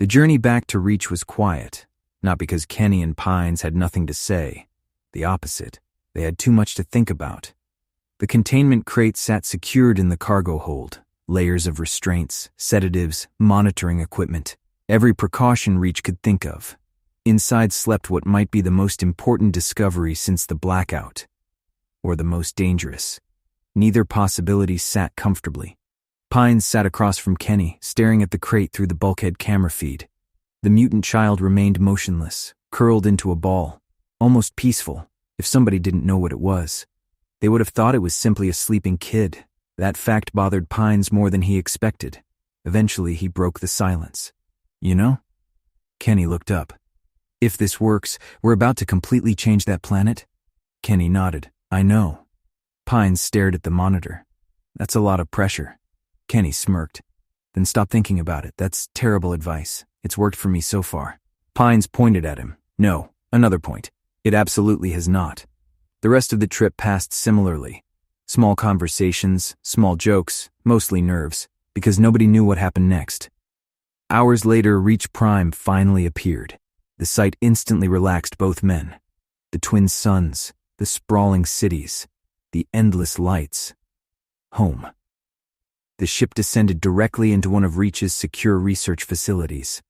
The journey back to Reach was quiet, not because Kenny and Pines had nothing to say. The opposite. They had too much to think about. The containment crate sat secured in the cargo hold. Layers of restraints, sedatives, monitoring equipment. Every precaution Reach could think of. Inside slept what might be the most important discovery since the blackout. Or the most dangerous. Neither possibility sat comfortably. Pines sat across from Kenny, staring at the crate through the bulkhead camera feed. The mutant child remained motionless, curled into a ball, almost peaceful. If somebody didn't know what it was, they would have thought it was simply a sleeping kid. That fact bothered Pines more than he expected. Eventually, he broke the silence. You know? Kenny looked up. If this works, we're about to completely change that planet? Kenny nodded. I know. Pines stared at the monitor. That's a lot of pressure. Kenny smirked. Then stop thinking about it. That's terrible advice. It's worked for me so far. Pines pointed at him. No, another point. It absolutely has not. The rest of the trip passed similarly. Small conversations, small jokes, mostly nerves, because nobody knew what happened next. Hours later, Reach Prime finally appeared. The sight instantly relaxed both men. The twin suns, the sprawling cities, the endless lights. Home. The ship descended directly into one of Reach's secure research facilities.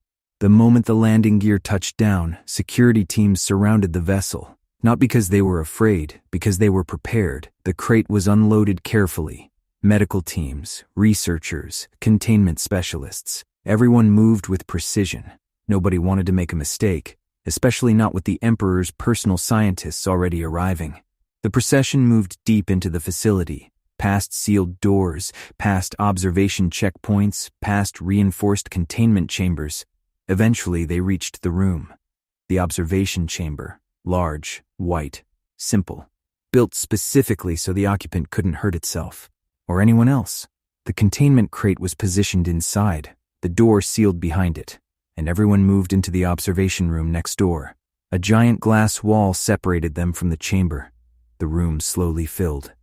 The moment the landing gear touched down, security teams surrounded the vessel. Not because they were afraid, because they were prepared. The crate was unloaded carefully. Medical teams, researchers, containment specialists. Everyone moved with precision. Nobody wanted to make a mistake, especially not with the Emperor's personal scientists already arriving. The procession moved deep into the facility, past sealed doors, past observation checkpoints, past reinforced containment chambers. Eventually, they reached the room. The observation chamber, large, white, simple, built specifically so the occupant couldn't hurt itself, or anyone else. The containment crate was positioned inside, the door sealed behind it, and everyone moved into the observation room next door. A giant glass wall separated them from the chamber. The room slowly filled.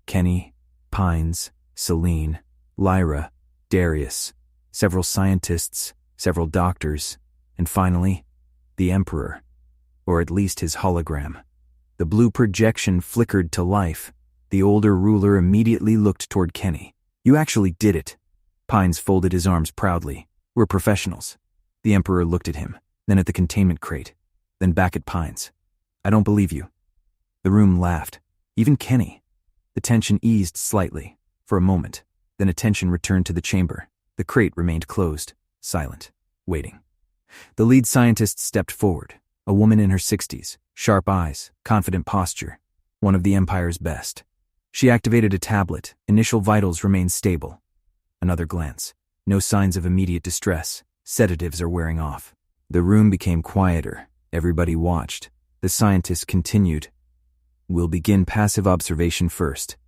Kenny, Pines, Celine, Lyra, Darius, several scientists, several doctors, and finally, the Emperor, or at least his hologram. The blue projection flickered to life. The older ruler immediately looked toward Kenny. You actually did it. Pines folded his arms proudly. We're professionals. The Emperor looked at him, then at the containment crate, then back at Pines. I don't believe you. The room laughed. Even Kenny. The tension eased slightly, for a moment. Then attention returned to the chamber. The crate remained closed, silent, waiting. The lead scientist stepped forward, a woman in her 60s, sharp eyes, confident posture, one of the Empire's best. She activated a tablet. Initial vitals remained stable. Another glance. No signs of immediate distress. Sedatives are wearing off. The room became quieter. Everybody watched. The scientist continued. We'll begin passive observation first.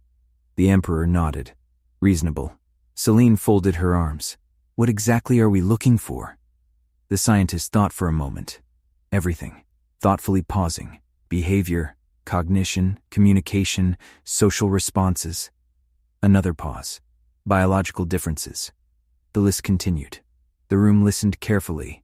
The Emperor nodded. Reasonable. Celine folded her arms. What exactly are we looking for? The scientist thought for a moment. Everything. Thoughtfully pausing. Behavior, cognition, communication, social responses. Another pause. Biological differences. The list continued. The room listened carefully.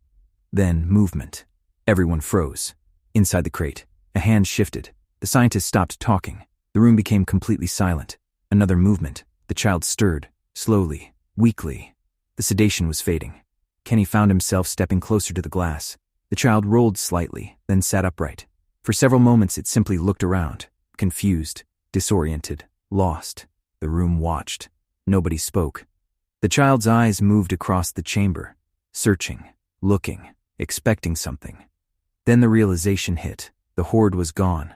Then movement. Everyone froze. Inside the crate, a hand shifted. The scientist stopped talking. The room became completely silent. Another movement. The child stirred, slowly, weakly. The sedation was fading. Kenny found himself stepping closer to the glass. The child rolled slightly, then sat upright. For several moments it simply looked around, confused, disoriented, lost. The room watched. Nobody spoke. The child's eyes moved across the chamber, searching, looking, expecting something. Then the realization hit. The horde was gone.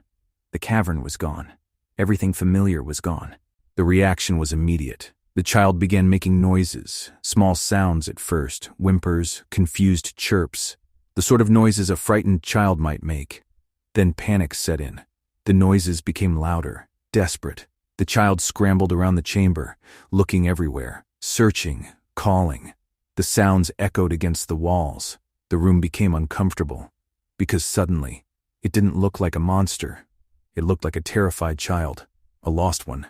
The cavern was gone. Everything familiar was gone. The reaction was immediate. The child began making noises, small sounds at first, whimpers, confused chirps, the sort of noises a frightened child might make. Then panic set in. The noises became louder, desperate. The child scrambled around the chamber, looking everywhere, searching, calling. The sounds echoed against the walls. The room became uncomfortable, because suddenly, it didn't look like a monster. It looked like a terrified child, a lost one.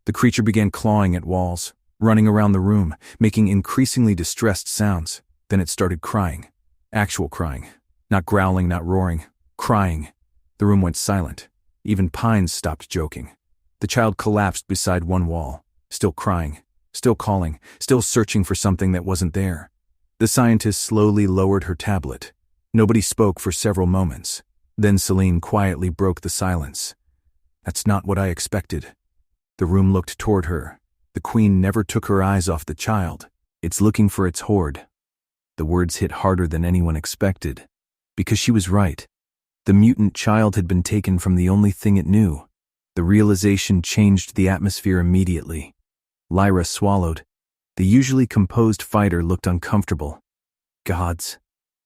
The creature began clawing at walls, running around the room, making increasingly distressed sounds. Then it started crying. Actual crying. Not growling, not roaring. Crying. The room went silent. Even Pines stopped joking. The child collapsed beside one wall, still crying, still calling, still searching for something that wasn't there. The scientist slowly lowered her tablet. Nobody spoke for several moments. Then Celine quietly broke the silence. That's not what I expected. The room looked toward her. The queen never took her eyes off the child. It's looking for its hoard. The words hit harder than anyone expected. Because she was right. The mutant child had been taken from the only thing it knew. The realization changed the atmosphere immediately. Lyra swallowed. The usually composed fighter looked uncomfortable. Gods.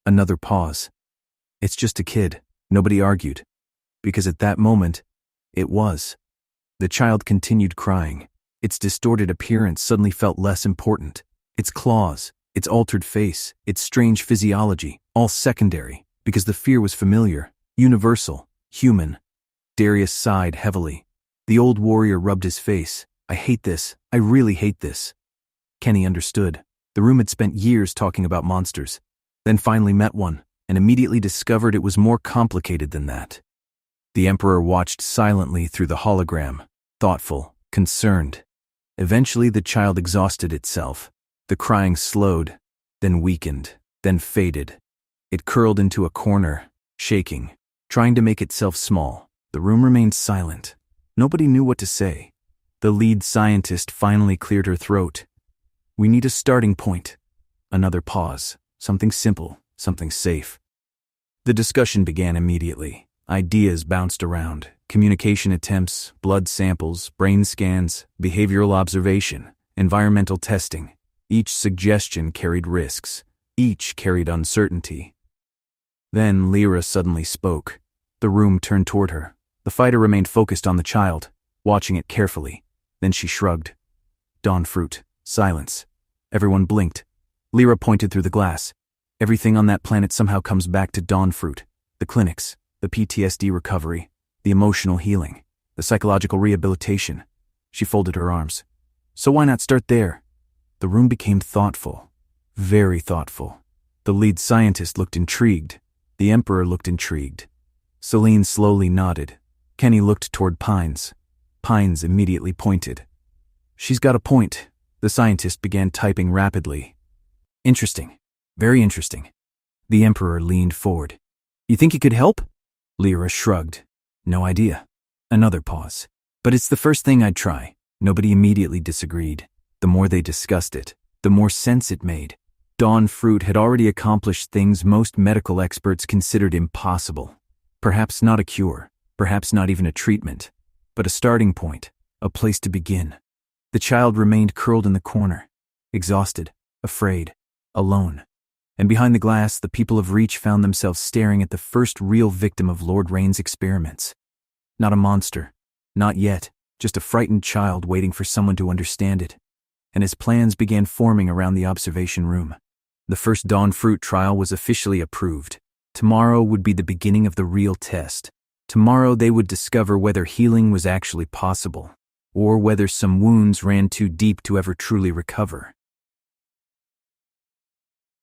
Another pause. It's just a kid. Nobody argued. Because at that moment, it was. The child continued crying. Its distorted appearance suddenly felt less important. Its claws, its altered face, its strange physiology, all secondary, because the fear was familiar, universal, human. Darius sighed heavily. The old warrior rubbed his face. I hate this. I really hate this. Kenny understood. The room had spent years talking about monsters, then finally met one, and immediately discovered it was more complicated than that. The Emperor watched silently through the hologram, thoughtful, concerned. Eventually the child exhausted itself. The crying slowed, then weakened, then faded. It curled into a corner, shaking, trying to make itself small. The room remained silent. Nobody knew what to say. The lead scientist finally cleared her throat. We need a starting point. Another pause. Something simple, something safe. The discussion began immediately. Ideas bounced around. Communication attempts, blood samples, brain scans, behavioral observation, environmental testing. Each suggestion carried risks. Each carried uncertainty. Then Lyra suddenly spoke. The room turned toward her. The fighter remained focused on the child, watching it carefully. Then she shrugged. Dawn fruit. Silence. Everyone blinked. Lyra pointed through the glass. Everything on that planet somehow comes back to dawn fruit. The clinics, the PTSD recovery, the emotional healing, the psychological rehabilitation. She folded her arms. So why not start there? The room became thoughtful. Very thoughtful. The lead scientist looked intrigued. The Emperor looked intrigued. Celine slowly nodded. Kenny looked toward Pines. Pines immediately pointed. She's got a point. The scientist began typing rapidly. Interesting. Very interesting. The Emperor leaned forward. You think it could help? Lyra shrugged. No idea. Another pause. But it's the first thing I'd try. Nobody immediately disagreed. The more they discussed it, the more sense it made. Dawn fruit had already accomplished things most medical experts considered impossible. Perhaps not a cure, perhaps not even a treatment, but a starting point, a place to begin. The child remained curled in the corner, exhausted, afraid, alone. And behind the glass, the people of Reach found themselves staring at the first real victim of Lord Rain's experiments. Not a monster, not yet, just a frightened child waiting for someone to understand it. And his plans began forming around the observation room. The first Dawn fruit trial was officially approved. Tomorrow would be the beginning of the real test. Tomorrow they would discover whether healing was actually possible, or whether some wounds ran too deep to ever truly recover.